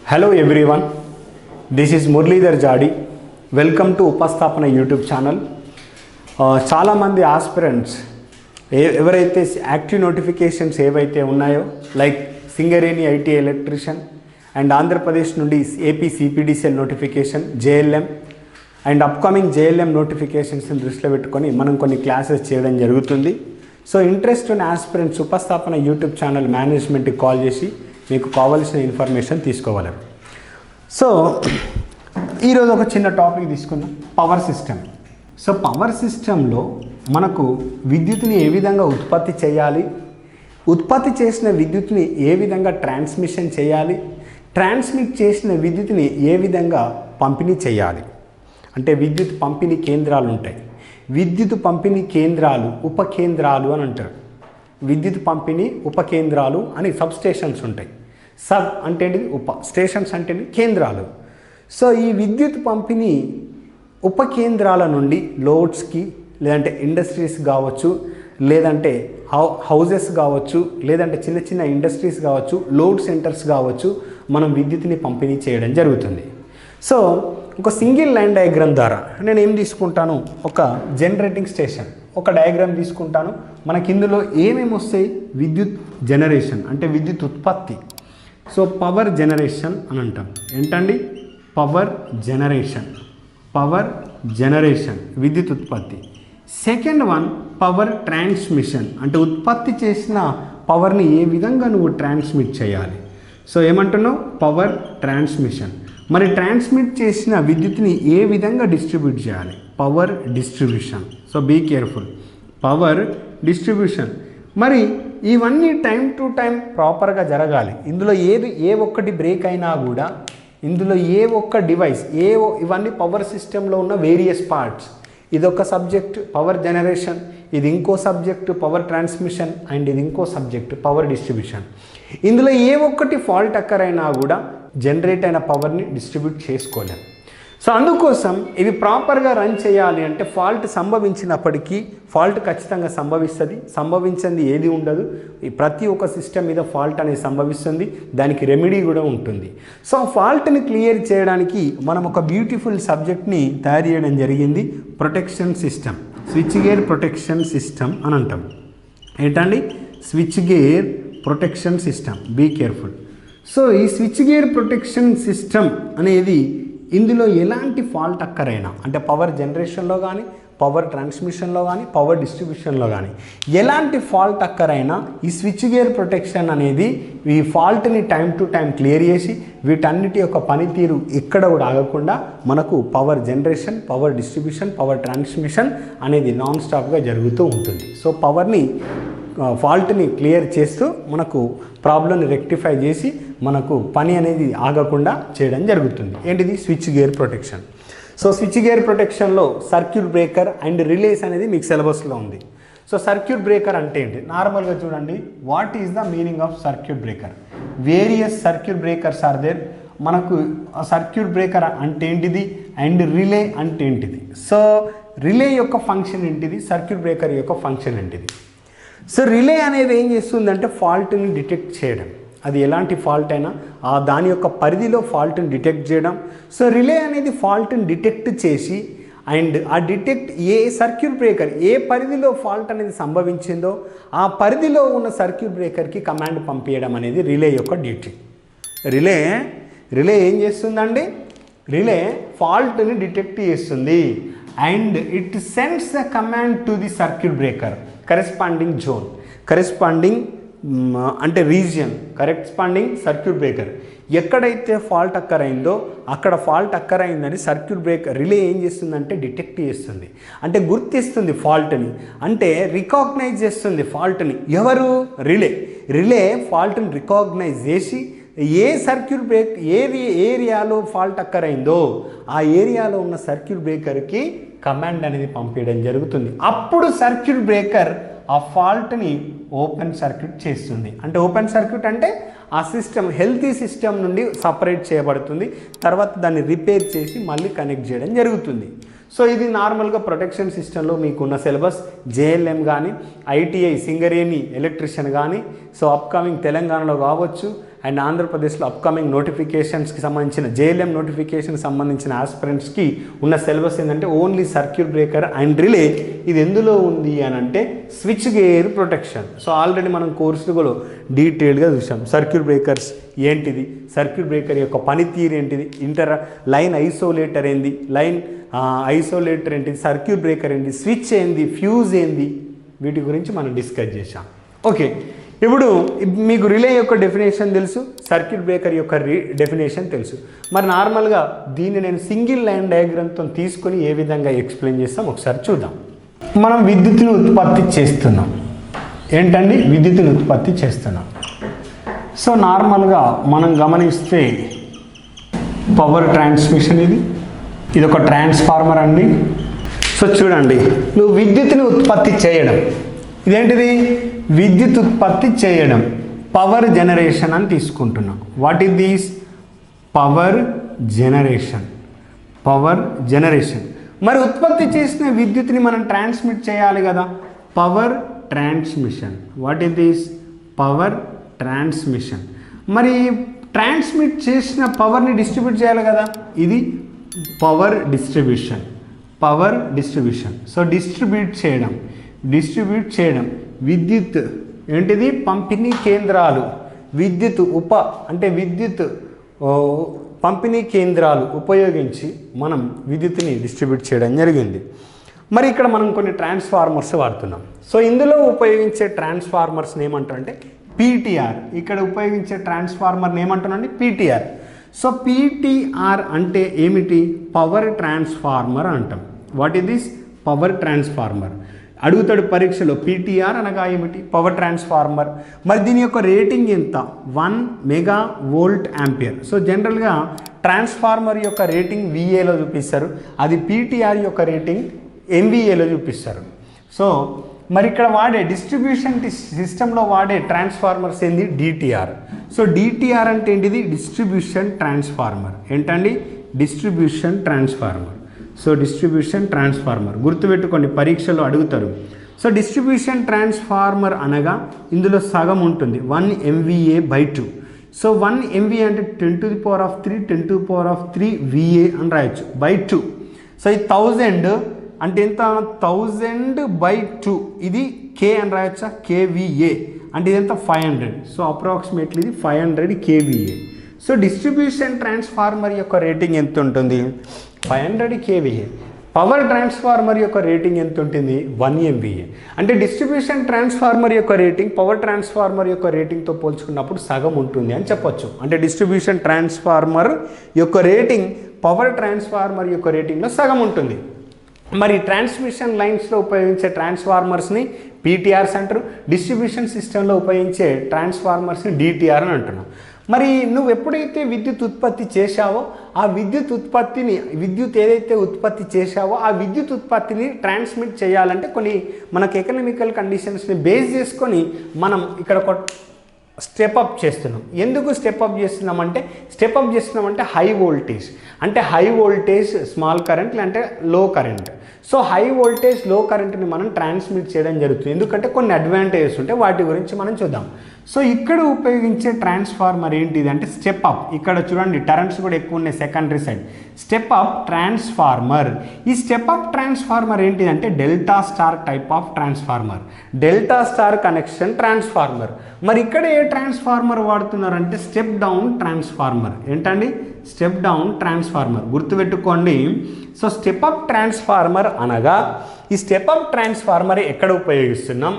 Hello everyone, this is Muralidhar Jadi. Welcome to Upasthapana YouTube channel. చాలా మంది aspirants ఎవరైతే active notifications ఏవైతే ఉన్నాయో like Singareni IT electrician and Andhra Pradesh నుండి AP CPDCL notification JLM and upcoming JLM నోటిఫికేషన్స్ని దృష్టిలో పెట్టుకొని మనం కొన్ని క్లాసెస్ చేయడం జరుగుతుంది. సో ఇంట్రెస్ట్ ఉన్న ఆస్పిరెంట్స్ ఉపస్థాపన యూట్యూబ్ ఛానల్ మేనేజ్మెంట్కి కాల్ చేసి మీకు కావాల్సిన ఇన్ఫర్మేషన్ తీసుకోగలరు. సో ఈరోజు ఒక చిన్న టాపిక్ తీసుకుందాం, పవర్ సిస్టమ్. సో పవర్ సిస్టంలో మనకు విద్యుత్ని ఏ విధంగా ఉత్పత్తి చేయాలి, ఉత్పత్తి చేసిన విద్యుత్ని ఏ విధంగా ట్రాన్స్మిషన్ చేయాలి, ట్రాన్స్మిట్ చేసిన విద్యుత్ని ఏ విధంగా పంపిణీ చేయాలి. అంటే విద్యుత్ పంపిణీ కేంద్రాలు ఉంటాయి, విద్యుత్ పంపిణీ కేంద్రాలు ఉపకేంద్రాలు అని అంటారు. విద్యుత్ పంపిణీ ఉపకేంద్రాలు అని సబ్ స్టేషన్స్ ఉంటాయి. సబ్ అంటే ఏంటిది, ఉప, స్టేషన్స్ అంటే కేంద్రాలు. సో ఈ విద్యుత్ పంపిణీ ఉపకేంద్రాల నుండి లోడ్స్కి, లేదంటే ఇండస్ట్రీస్ కావచ్చు, లేదంటే హౌజెస్ కావచ్చు, లేదంటే చిన్న చిన్న ఇండస్ట్రీస్ కావచ్చు, లోడ్ సెంటర్స్ కావచ్చు, మనం విద్యుత్ని పంపిణీ చేయడం జరుగుతుంది. సో ఒక సింగిల్ లైన్ డయాగ్రామ్ ద్వారా నేను ఏం తీసుకుంటాను, ఒక జనరేటింగ్ స్టేషన్ ఒక డయాగ్రామ్ తీసుకుంటాను. మనకి ఇందులో ఏమేమి వస్తాయి, విద్యుత్ జనరేషన్ అంటే విద్యుత్ ఉత్పత్తి. సో పవర్ జనరేషన్ అని అంటాం. ఏంటండి, పవర్ జనరేషన్, పవర్ జనరేషన్ విద్యుత్ ఉత్పత్తి. సెకండ్ వన్ పవర్ ట్రాన్స్మిషన్, అంటే ఉత్పత్తి చేసిన పవర్ని ఏ విధంగా నువ్వు ట్రాన్స్మిట్ చేయాలి. సో ఏమంటున్నావు, పవర్ ట్రాన్స్మిషన్. మరి ట్రాన్స్మిట్ చేసిన విద్యుత్ని ఏ విధంగా డిస్ట్రిబ్యూట్ చేయాలి, power distribution. So be careful, power distribution. మరి ఇవన్నీ టైం టు టైం ప్రాపర్గా జరగాలి. ఇందులో ఏ ఒక్కటి బ్రేక్ అయినా కూడా, ఇందులో ఏ ఒక్క డివైస్ ఇవన్నీ పవర్ సిస్టంలో ఉన్న వేరియస్ పార్ట్స్. ఇదొక సబ్జెక్ట్ పవర్ జనరేషన్, ఇది ఇంకో సబ్జెక్టు పవర్ ట్రాన్స్మిషన్, అండ్ ఇది ఇంకో సబ్జెక్టు పవర్ డిస్ట్రిబ్యూషన్. ఇందులో ఏ ఒక్కటి ఫాల్ట్ అక్కర్ అయినా కూడా జనరేట్ అయిన పవర్ని డిస్ట్రిబ్యూట్ చేసుకోలేం. సో అందుకోసం ఇవి ప్రాపర్గా రన్ చేయాలి అంటే ఫాల్ట్ సంభవించినప్పటికీ, ఫాల్ట్ ఖచ్చితంగా సంభవిస్తుంది, సంభవించింది ఏది ఉండదు. ఈ ప్రతి ఒక్క సిస్టమ్ మీద ఫాల్ట్ అనేది సంభవిస్తుంది, దానికి రెమెడీ కూడా ఉంటుంది. సో ఫాల్ట్ని క్లియర్ చేయడానికి మనం ఒక బ్యూటిఫుల్ సబ్జెక్ట్ని తయారు చేయడం జరిగింది, protection system, switchgear protection system అని అంటాం. ఏంటండి, switchgear protection system, be careful. So ఈ స్విచ్ గేర్ ప్రొటెక్షన్ సిస్టమ్ అనేది ఇందులో ఎలాంటి ఫాల్ట్ అక్కరైనా, అంటే పవర్ జనరేషన్లో కానీ, పవర్ ట్రాన్స్మిషన్లో కానీ, పవర్ డిస్ట్రిబ్యూషన్లో కానీ ఎలాంటి ఫాల్ట్ అక్కరైనా ఈ స్విచ్ గేర్ ప్రొటెక్షన్ అనేది ఈ ఫాల్ట్ని టైం టు టైం క్లియర్ చేసి వీటన్నిటి యొక్క పనితీరు ఎక్కడ కూడా ఆగకుండా మనకు power generation, power distribution, power transmission అనేది నాన్ స్టాప్గా జరుగుతూ ఉంటుంది. సో పవర్ని ఫాల్ట్ని క్లియర్ చేస్తూ మనకు ప్రాబ్లమ్ని రెక్టిఫై చేసి మనకు పని అనేది ఆగకుండా చేయడం జరుగుతుంది. ఏంటిది, switchgear protection. So switchgear ప్రొటెక్షన్లో సర్క్యూట్ బ్రేకర్ అండ్ రిలేస్ అనేది మీకు సిలబస్లో ఉంది. సో సర్క్యూట్ బ్రేకర్ అంటే ఏంటి, నార్మల్గా చూడండి, what is the meaning of circuit breaker. Various circuit breakers are there. మనకు సర్క్యూట్ బ్రేకర్ అంటే ఏంటిది అండ్ రిలే అంటే ఏంటిది. సో రిలే యొక్క ఫంక్షన్ ఏంటిది, సర్క్యూట్ బ్రేకర్ యొక్క ఫంక్షన్ ఏంటిది. సో రిలే అనేది ఏం చేస్తుందంటే ఫాల్ట్ని డిటెక్ట్ చేయడం, అది ఎలాంటి ఫాల్ట్ అయినా దాని యొక్క పరిధిలో ఫాల్ట్ని డిటెక్ట్ చేయడం. సో రిలే అనేది ఫాల్ట్ని డిటెక్ట్ చేసి అండ్ ఆ డిటెక్ట్ ఏ సర్క్యూట్ బ్రేకర్ ఏ పరిధిలో ఫాల్ట్ అనేది సంభవించిందో ఆ పరిధిలో ఉన్న సర్క్యూట్ బ్రేకర్కి కమాండ్ పంపించడం అనేది రిలే యొక్క డ్యూటీ. రిలే ఏం చేస్తుందండి, రిలే ఫాల్ట్ని డిటెక్ట్ చేస్తుంది and it sends the command to the circuit breaker corresponding zone, corresponding అంటే రీజియన్, కరెస్పాండింగ్ సర్క్యూట్ బ్రేకర్. ఎక్కడైతే ఫాల్ట్ అక్కర్ అయిందో అక్కడ ఫాల్ట్ అక్కర్ అయిందని సర్క్యూట్ బ్రేకర్ రిలే ఏం చేస్తుందంటే డిటెక్ట్ చేస్తుంది, అంటే గుర్తిస్తుంది ఫాల్ట్ని, అంటే రికాగ్నైజ్ చేస్తుంది ఫాల్ట్ని. ఎవరు, రిలే ఫాల్ట్ని రికాగ్నైజ్ చేసి ఏ సర్క్యూట్ బ్రేక్ ఏరియాలో ఫాల్ట్ అక్కర్ అయిందో ఆ ఏరియాలో ఉన్న సర్క్యూట్ బ్రేకర్కి కమాండ్ అనేది పంపించడం జరుగుతుంది. అప్పుడు సర్క్యూట్ బ్రేకర్ ఆ ఫాల్ట్ని ఓపెన్ సర్క్యూట్ చేస్తుంది. అంటే ఓపెన్ సర్క్యూట్ అంటే ఆ సిస్టమ్ హెల్తీ సిస్టమ్ నుండి సపరేట్ చేయబడుతుంది, తర్వాత దాన్ని రిపేర్ చేసి మళ్ళీ కనెక్ట్ చేయడం జరుగుతుంది. సో ఇది నార్మల్గా ప్రొటెక్షన్ సిస్టంలో మీకున్న సిలబస్. జేఎల్ఎం కానీ, ఐటీఐ సింగరేణి ఎలక్ట్రిషియన్ కానీ, సో అప్కమింగ్ తెలంగాణలో కావచ్చు అండ్ ఆంధ్రప్రదేశ్లో అప్కమింగ్ నోటిఫికేషన్స్కి సంబంధించిన జేఎల్ఎం నోటిఫికేషన్కి సంబంధించిన ఆస్పిరెంట్స్కి ఉన్న సిలబస్ ఏంటంటే only circuit breaker and relay. ఇది ఎందులో ఉంది అని అంటే switch gear protection. So already మనం కోర్సులో డీటెయిల్గా చూసాం. సర్క్యూట్ బ్రేకర్స్ ఏంటిది, సర్క్యూట్ బ్రేకర్ యొక్క పనితీరు ఏంటిది, లైన్ ఐసోలేటర్ ఏంది, లైన్ ఐసోలేటర్ ఏంటిది, సర్క్యూట్ బ్రేకర్ ఏంటి, స్విచ్ ఏంది, ఫ్యూజ్ ఏంది, వీటి గురించి మనం డిస్కస్ చేసాం. ఓకే, ఇప్పుడు మీకు రిలే యొక్క డెఫినేషన్ తెలుసు, సర్క్యూట్ బ్రేకర్ యొక్క డెఫినేషన్ తెలుసు. మరి నార్మల్గా దీన్ని నేను సింగిల్ లైన్ డయాగ్రామ్తో తీసుకొని ఏ విధంగా ఎక్స్ప్లెయిన్ చేస్తాం ఒకసారి చూద్దాం. మనం విద్యుత్తును ఉత్పత్తి చేస్తున్నాం. ఏంటండి, విద్యుత్తును ఉత్పత్తి చేస్తున్నాం. సో నార్మల్గా మనం గమనిస్తే పవర్ ట్రాన్స్మిషన్ ఇది ఒక ట్రాన్స్ఫార్మర్ అండి. సో చూడండి, నువ్వు విద్యుత్తుని ఉత్పత్తి చేయడం, ఇదేంటిది, విద్యుత్ ఉత్పత్తి చేయడం, పవర్ జనరేషన్ అని తీసుకుంటున్నాం. What is this, power generation, power generation. మరి ఉత్పత్తి చేసిన విద్యుత్ని మనం ట్రాన్స్మిట్ చేయాలి కదా, power transmission. What is this, power transmission. మరి ట్రాన్స్మిట్ చేసిన పవర్ని డిస్ట్రిబ్యూట్ చేయాలి కదా, ఇది power distribution, power distribution. So distribute చేయడం, విద్యుత్ ఏంటిది, పంపిణీ కేంద్రాలు, విద్యుత్ అంటే విద్యుత్ పంపిణీ కేంద్రాలు ఉపయోగించి మనం విద్యుత్ని డిస్ట్రిబ్యూట్ చేయడం జరిగింది. మరి ఇక్కడ మనం కొన్ని ట్రాన్స్ఫార్మర్స్ వాడుతున్నాం. సో ఇందులో ఉపయోగించే ట్రాన్స్ఫార్మర్స్ని ఏమంటారంటే పీటీఆర్. ఇక్కడ ఉపయోగించే ట్రాన్స్ఫార్మర్ని ఏమంటానండి, పీటీఆర్. సో పీటీఆర్ అంటే ఏమిటి, పవర్ ట్రాన్స్ఫార్మర్ అంటాం. What is this, power transformer. అడుగుతాడు పరీక్షలో, పీటీఆర్ అనగా ఏమిటి, పవర్ ట్రాన్స్ఫార్మర్. మరి దీని యొక్క రేటింగ్ ఎంత, 1 మెగా వోల్ట్ యాంపియర్. సో జనరల్గా ట్రాన్స్ఫార్మర్ యొక్క రేటింగ్ విఏలో చూపిస్తారు, అది పీటీఆర్ యొక్క రేటింగ్ ఎంవీఏలో చూపిస్తారు. సో మరి ఇక్కడ వాడే డిస్ట్రిబ్యూషన్ సిస్టంలో వాడే ట్రాన్స్ఫార్మర్స్ ఏంది, డిటిఆర్. సో డిటిఆర్ అంటే ఏంటిది, డిస్ట్రిబ్యూషన్ ట్రాన్స్ఫార్మర్. ఏంటండి, distribution transformer. So distribution transformer గుర్తుపెట్టుకోండి, పరీక్షలో అడుగుతారు. సో డిస్ట్రిబ్యూషన్ ట్రాన్స్ఫార్మర్ అనగా ఇందులో సగం ఉంటుంది, 1 MVA/2. సో 1 MVA అంటే 10⁻³ VA అని రాయొచ్చు, /2. సో ఈ 1000 అంటే ఎంత, 1000/2, ఇది K అని రాయొచ్చా, KVA అంటే ఇదంతా 500. సో అప్రాక్సిమేట్లీ ఇది 500 KVA. సో డిస్ట్రిబ్యూషన్ ట్రాన్స్ఫార్మర్ యొక్క రేటింగ్ ఎంత ఉంటుంది, 500 KVA. పవర్ ట్రాన్స్ఫార్మర్ యొక్క రేటింగ్ ఎంత ఉంటుంది, 1 MVA. అంటే డిస్ట్రిబ్యూషన్ ట్రాన్స్ఫార్మర్ యొక్క రేటింగ్ పవర్ ట్రాన్స్ఫార్మర్ యొక్క రేటింగ్తో పోల్చుకున్నప్పుడు సగం ఉంటుంది అని చెప్పొచ్చు. అంటే డిస్ట్రిబ్యూషన్ ట్రాన్స్ఫార్మర్ యొక్క రేటింగ్ పవర్ ట్రాన్స్ఫార్మర్ యొక్క రేటింగ్లో సగం ఉంటుంది. మరి ట్రాన్స్మిషన్ లైన్స్లో ఉపయోగించే ట్రాన్స్ఫార్మర్స్ని పీటీఆర్స్ అంటారు, డిస్ట్రిబ్యూషన్ సిస్టంలో ఉపయోగించే ట్రాన్స్ఫార్మర్స్ని డిటిఆర్ అని అంటున్నాం. మరి నువ్వు ఎప్పుడైతే విద్యుత్ ఉత్పత్తి చేశావో ఆ విద్యుత్ ఏదైతే ఉత్పత్తి చేశావో ఆ విద్యుత్ ఉత్పత్తిని ట్రాన్స్మిట్ చేయాలంటే కొన్ని మనకు ఎకనామికల్ కండిషన్స్ని బేస్ చేసుకొని మనం ఇక్కడ ఒక స్టెప్అప్ చేస్తున్నాం. ఎందుకు స్టెప్అప్ చేస్తున్నామంటే హై వోల్టేజ్ స్మాల్ కరెంట్ అంటే లో కరెంట్. సో హై వోల్టేజ్ లో కరెంట్ని మనం ట్రాన్స్మిట్ చేయడం జరుగుతుంది, ఎందుకంటే కొన్ని అడ్వాంటేజెస్ ఉంటాయి, వాటి గురించి మనం చూద్దాం. సో ఇక్కడ ఉపయోగించే ట్రాన్స్ఫార్మర్ ఏంటిది అంటే స్టెప్అప్. ఇక్కడ చూడండి టర్న్స్ కూడా ఎక్కువ ఉన్నాయి సెకండరీ సైడ్. Step up transformer. ఈ స్టెప్అప్ ట్రాన్స్ఫార్మర్ ఏంటిదంటే delta star type of transformer, delta star connection transformer. మరి ఇక్కడ ఏ ట్రాన్స్ఫార్మర్ వాడుతున్నారంటే స్టెప్ డౌన్ ట్రాన్స్ఫార్మర్. ఏంటండి, స్టెప్ డౌన్ ట్రాన్స్ఫార్మర్ గుర్తుపెట్టుకోండి. సో స్టెప్అప్ ట్రాన్స్ఫార్మర్ అనగా ఈ స్టెప్అప్ ట్రాన్స్ఫార్మర్ ఎక్కడ ఉపయోగిస్తున్నాం,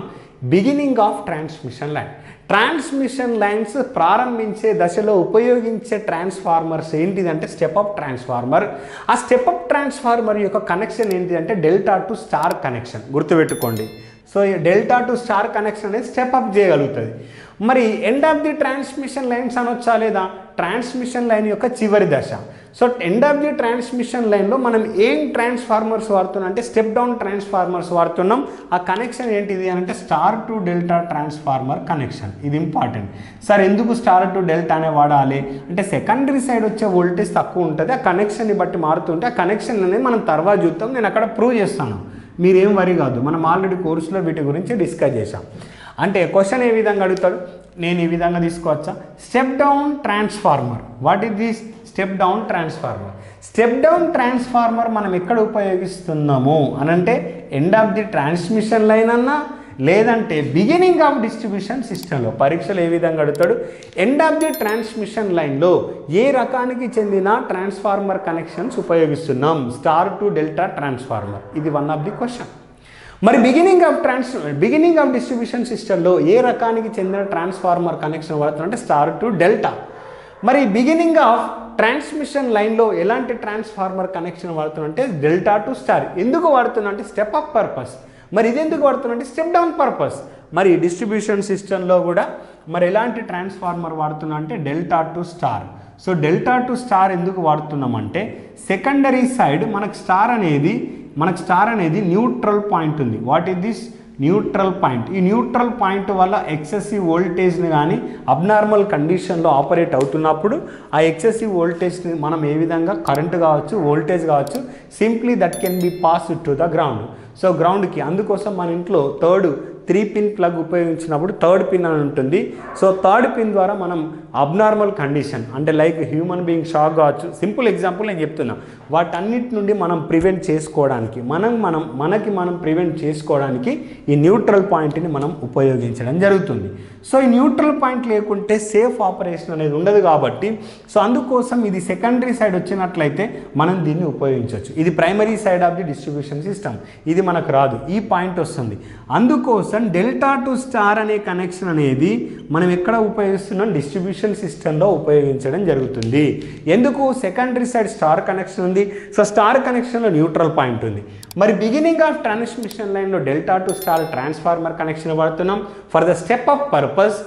బిగినింగ్ ఆఫ్ ట్రాన్స్మిషన్ లైన్స్ ప్రారంభించే దశలో ఉపయోగించే ట్రాన్స్ఫార్మర్స్ ఏంటిదంటే స్టెప్అప్ ట్రాన్స్ఫార్మర్. ఆ స్టెప్అప్ ట్రాన్స్ఫార్మర్ యొక్క కనెక్షన్ ఏంటిదంటే డెల్టా టు స్టార్ కనెక్షన్ గుర్తుపెట్టుకోండి. So delta to star connection అనేది స్టెప్ అప్ చేయగలుగుతుంది. మరి end of the transmission lines అనొచ్చా లేదా? ట్రాన్స్మిషన్ లైన్ యొక్క చివరి దశ. So end of the transmission లైన్లో మనం ఏం ట్రాన్స్ఫార్మర్స్ వాడుతున్నాం అంటే స్టెప్ డౌన్ ట్రాన్స్ఫార్మర్స్ వాడుతున్నాం. ఆ కనెక్షన్ ఏంటిది అని అంటే star to delta transformer connection. ఇది ఇంపార్టెంట్. సార్ ఎందుకు స్టార్ టు డెల్టానే వాడాలి అంటే సెకండరీ సైడ్ వచ్చే వోల్టేజ్ తక్కువ ఉంటుంది, ఆ కనెక్షన్ని బట్టి మారుతుంటే ఆ కనెక్షన్ అనేది మనం తర్వాత చూద్దాం. నేను అక్కడ ప్రూవ్ చేస్తాను, మీరేం వరి కాదు. మనం ఆల్రెడీ కోర్సులో వీటి గురించి డిస్కస్ చేసాం. అంటే క్వశ్చన్ ఏ విధంగా అడుగుతాడు, నేను ఈ విధంగా తీసుకోవచ్చా? Step down transformer. What is this step down transformer? Step down transformer మనం ఎక్కడ ఉపయోగిస్తున్నాము అని అంటే end of the transmission line అన్నా లేదంటే బిగినింగ్ ఆఫ్ డిస్ట్రిబ్యూషన్ సిస్టంలో. పరీక్షలు ఏ విధంగా అడుగుతాడు, ఎండ్ ఆఫ్ ది ట్రాన్స్మిషన్ లైన్లో ఏ రకానికి చెందిన ట్రాన్స్ఫార్మర్ కనెక్షన్స్ ఉపయోగిస్తున్నాం? Star to delta transformer. ఇది వన్ ఆఫ్ ది క్వశ్చన్. మరి బిగినింగ్ ఆఫ్ డిస్ట్రిబ్యూషన్ సిస్టంలో ఏ రకానికి చెందిన ట్రాన్స్ఫార్మర్ కనెక్షన్ వాడుతున్నా అంటే స్టార్ టు డెల్టా. మరి బిగినింగ్ ఆఫ్ ట్రాన్స్మిషన్ లైన్లో ఎలాంటి ట్రాన్స్ఫార్మర్ కనెక్షన్ వాడుతున్నా అంటే డెల్టా టు స్టార్. ఎందుకు వాడుతున్నా అంటే స్టెప్ అప్ పర్పస్. మరి ఇది ఎందుకు వాడుతున్నా అంటే స్టెప్ డౌన్ పర్పస్. మరి డిస్ట్రిబ్యూషన్ సిస్టంలో కూడా మరి ఎలాంటి ట్రాన్స్ఫార్మర్ వాడుతున్నా అంటే delta to star. So delta to star ఎందుకు వాడుతున్నామంటే సెకండరీ సైడ్ మనకు స్టార్ అనేది న్యూట్రల్ పాయింట్ ఉంది. What is this? Neutral point. ఈ న్యూట్రల్ పాయింట్ వల్ల ఎక్సెసివ్ వోల్టేజ్ని కానీ అబ్నార్మల్ కండిషన్లో ఆపరేట్ అవుతున్నప్పుడు ఆ ఎక్సెసివ్ వోల్టేజ్ని మనం ఏ విధంగా కరెంట్ కావచ్చు, వోల్టేజ్ కావచ్చు, simply that can be pass to the ground. So గ్రౌండ్కి అందుకోసం మన ఇంట్లో 3 పిన్ ప్లగ్ ఉపయోగించినప్పుడు 3rd పిన్ అని ఉంటుంది. సో 3rd పిన్ ద్వారా మనం అబ్నార్మల్ కండిషన్ అంటే లైక్ హ్యూమన్ బీయింగ్ షాక్ కావచ్చు, సింపుల్ ఎగ్జాంపుల్ నేను చెప్తున్నా, వాటన్నిటి నుండి మనం ప్రివెంట్ చేసుకోవడానికి మనం ప్రివెంట్ చేసుకోవడానికి ఈ న్యూట్రల్ పాయింట్ని మనం ఉపయోగించడం జరుగుతుంది. సో ఈ న్యూట్రల్ పాయింట్ లేకుంటే సేఫ్ ఆపరేషన్ అనేది ఉండదు కాబట్టి సో అందుకోసం ఇది సెకండరీ సైడ్ వచ్చినట్లయితే మనం దీన్ని ఉపయోగించవచ్చు. ఇది primary side of the distribution system, ఇది మనకు రాదు, ఈ పాయింట్ వస్తుంది. అందుకోసం డెల్టా టు స్టార్ అనే కనెక్షన్ అనేది మనం ఎక్కడ ఉపయోగిస్తున్నాం? డిస్ట్రిబ్యూషన్ సిస్టంలో ఉపయోగించడం జరుగుతుంది. ఎందుకు? సెకండరీ సైడ్ స్టార్ కనెక్షన్ ఉంది. సో స్టార్ కనెక్షన్లో న్యూట్రల్ పాయింట్ ఉంది. మరి బిగినింగ్ ఆఫ్ ట్రాన్స్మిషన్ లైన్లో delta to star transformer connection వాడుతున్నాం for the step up purpose.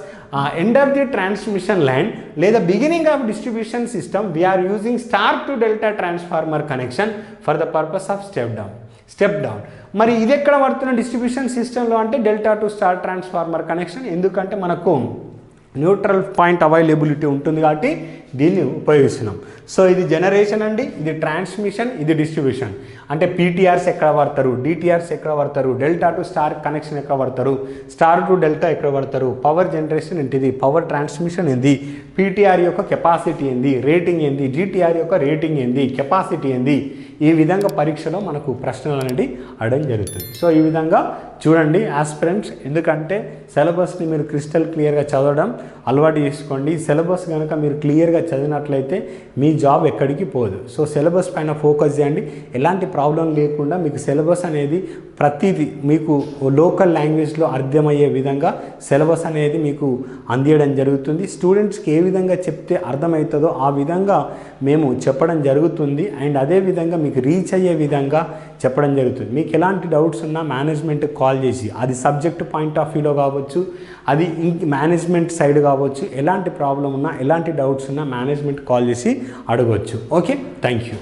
End of the transmission line లేదా beginning of distribution system we are using star to delta transformer connection for the purpose of step down. మరి ఇది ఎక్కడ వాడుతున్న distribution సిస్టంలో అంటే delta to star transformer connection. ఎందుకంటే మనకు neutral point availability ఉంటుంది కాబట్టి దీన్ని ఉపయోగిస్తున్నాం. సో ఇది జనరేషన్ అండి, ఇది ట్రాన్స్మిషన్, ఇది డిస్ట్రిబ్యూషన్. అంటే పీటీఆర్స్ ఎక్కడ వాడతారు, డిటిఆర్స్ ఎక్కడ వాడతారు, డెల్టా టు స్టార్ కనెక్షన్ ఎక్కడ వాడతారు, స్టార్ టు డెల్టా ఎక్కడ వాడతారు, పవర్ జనరేషన్ ఏంటిది, పవర్ ట్రాన్స్మిషన్ ఏంది, పీటీఆర్ యొక్క కెపాసిటీ ఏంది, రేటింగ్ ఏంది, డిటిఆర్ యొక్క రేటింగ్ ఏంది, కెపాసిటీ ఏంది, ఈ విధంగా పరీక్షలో మనకు ప్రశ్నలు అనేది అడగడం జరుగుతుంది. సో ఈ విధంగా చూడండి ఆస్పిరెంట్స్, ఎందుకంటే సిలబస్ని మీరు క్రిస్టల్ క్లియర్గా చదవడం అలవాటు చేసుకోండి. సిలబస్ కనుక మీరు క్లియర్గా చదివినట్లయితే మీ జాబ్ ఎక్కడికి పోదు. సో సిలబస్ పైన ఫోకస్ చేయండి. ఎలాంటి ప్రాబ్లం లేకుండా మీకు సిలబస్ అనేది ప్రతిదీ మీకు లోకల్ లాంగ్వేజ్లో అర్థమయ్యే విధంగా సిలబస్ అనేది మీకు అందియడం జరుగుతుంది. స్టూడెంట్స్కి ఏ విధంగా చెప్తే అర్థమవుతుందో ఆ విధంగా మేము చెప్పడం జరుగుతుంది. అండ్ అదేవిధంగా మీకు రీచ్ అయ్యే విధంగా చెప్పడం జరుగుతుంది. మీకు ఎలాంటి డౌట్స్ ఉన్నా మేనేజ్మెంట్కి కాల్ చేసి, అది సబ్జెక్ట్ పాయింట్ ఆఫ్ వ్యూలో కావచ్చు, అది మేనేజ్మెంట్ సైడ్ కావచ్చు, ఎలాంటి ప్రాబ్లం ఉన్నా ఎలాంటి డౌట్స్ ఉన్నా మేనేజ్మెంట్ కాల్ చేసి అడగవచ్చు. Okay, thank you.